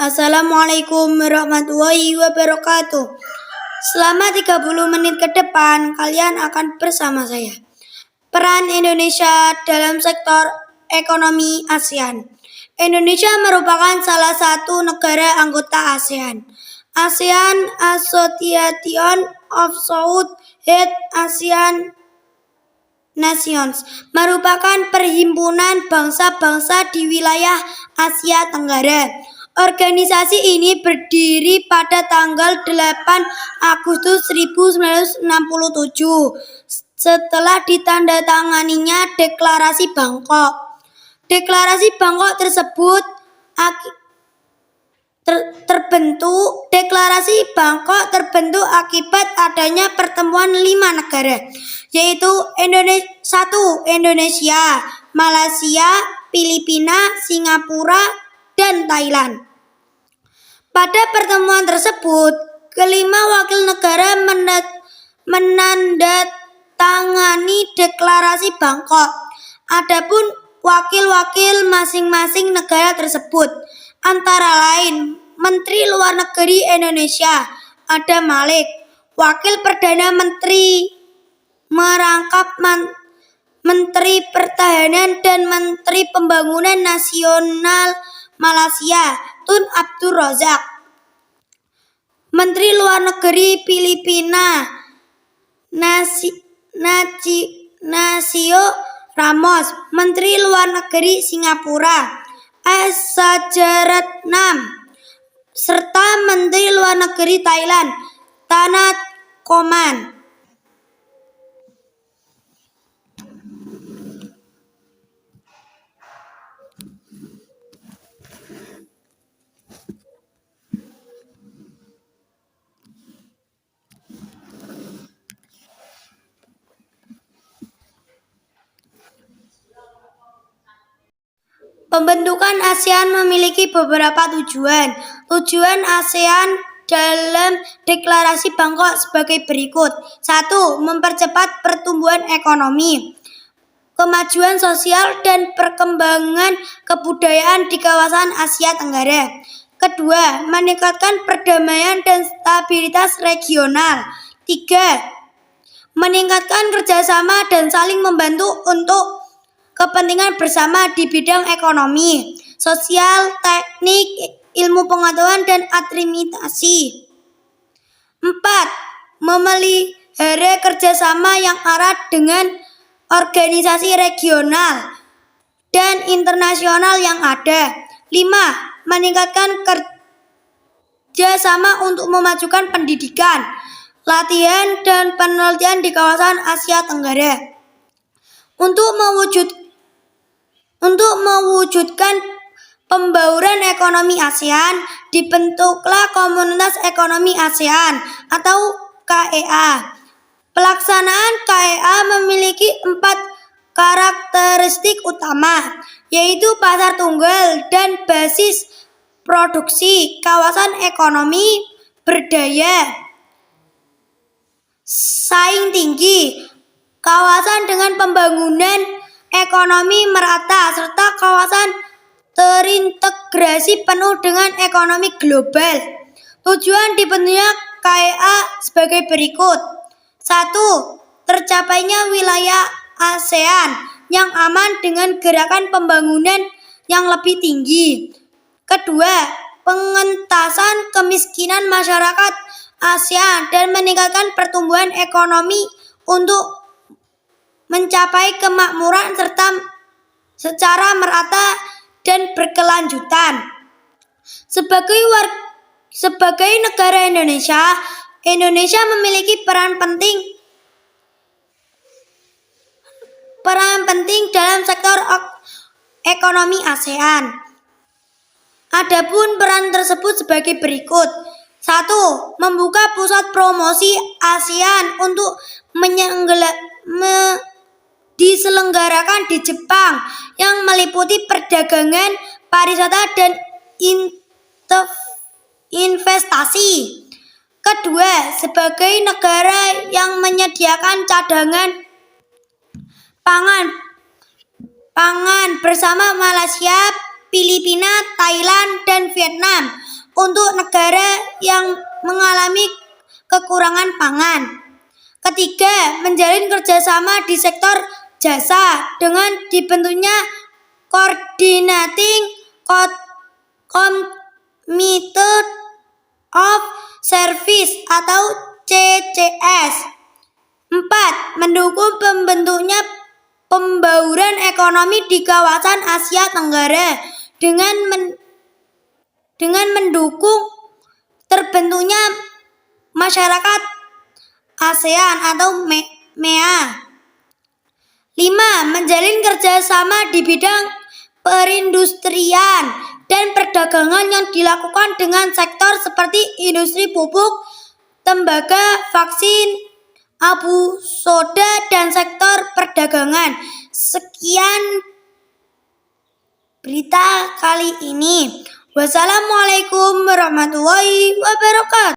Assalamualaikum warahmatullahi wabarakatuh. Selama 30 menit ke depan, kalian akan bersama saya. Peran Indonesia dalam sektor ekonomi ASEAN. Indonesia merupakan salah satu negara anggota ASEAN. ASEAN Association of Southeast Asian Nations merupakan perhimpunan bangsa-bangsa di wilayah Asia Tenggara. Organisasi ini berdiri pada tanggal 8 Agustus 1967 setelah ditandatanganinya Deklarasi Bangkok. Deklarasi Bangkok tersebut terbentuk akibat adanya pertemuan 5 negara, yaitu Indonesia, Malaysia, Filipina, Singapura, dan Thailand. Pada pertemuan tersebut, kelima wakil negara menandatangani Deklarasi Bangkok. Adapun wakil-wakil masing-masing negara tersebut antara lain Menteri Luar Negeri Indonesia Adam Malik, Wakil Perdana Menteri merangkap Menteri Pertahanan dan Menteri Pembangunan Nasional Malaysia Tun Abdul Razak, Menteri Luar Negeri Filipina Nacio Ramos, Menteri Luar Negeri Singapura Sajaratnam, serta Menteri Luar Negeri Thailand Tanat Koman. Pembentukan ASEAN memiliki beberapa tujuan. Tujuan ASEAN dalam Deklarasi Bangkok sebagai berikut. 1. Mempercepat pertumbuhan ekonomi, kemajuan sosial, dan perkembangan kebudayaan di kawasan Asia Tenggara. Kedua, meningkatkan perdamaian dan stabilitas regional. 3. Meningkatkan kerjasama dan saling membantu untuk kepentingan bersama di bidang ekonomi, sosial, teknik, ilmu pengetahuan, dan administrasi. 4. Memelihara kerjasama yang erat dengan organisasi regional dan internasional yang ada. 5. Meningkatkan kerjasama untuk memajukan pendidikan, latihan, dan penelitian di kawasan Asia Tenggara. Untuk mewujudkan pembauran ekonomi ASEAN, dibentuklah Komunitas Ekonomi ASEAN atau KEA. Pelaksanaan KEA memiliki 4 karakteristik utama, yaitu pasar tunggal dan basis produksi, kawasan ekonomi berdaya saing tinggi, kawasan dengan pembangunan ekonomi merata, serta kawasan terintegrasi penuh dengan ekonomi global. Tujuan dibentuknya KEA sebagai berikut. 1. Tercapainya wilayah ASEAN yang aman dengan gerakan pembangunan yang lebih tinggi. Kedua, pengentasan kemiskinan masyarakat ASEAN dan meningkatkan pertumbuhan ekonomi untuk mencapai kemakmuran secara merata dan berkelanjutan. Sebagai negara Indonesia memiliki peran penting dalam sektor ekonomi ASEAN. Adapun peran tersebut sebagai berikut. 1. Membuka pusat promosi ASEAN untuk diselenggarakan di Jepang yang meliputi perdagangan, pariwisata, dan investasi. Kedua, sebagai negara yang menyediakan cadangan pangan bersama Malaysia, Filipina, Thailand, dan Vietnam untuk negara yang mengalami kekurangan pangan. Ketiga, menjalin kerjasama di sektor jasa dengan dibentuknya Coordinating Committee of Service atau CCS. 4. Mendukung pembentuknya pembauran ekonomi di kawasan Asia Tenggara dengan mendukung terbentuknya masyarakat ASEAN atau MEA. 5. Menjalin kerjasama di bidang perindustrian dan perdagangan yang dilakukan dengan sektor seperti industri pupuk, tembaga, vaksin, abu soda, dan sektor perdagangan. Sekian berita kali ini. Wassalamualaikum warahmatullahi wabarakatuh.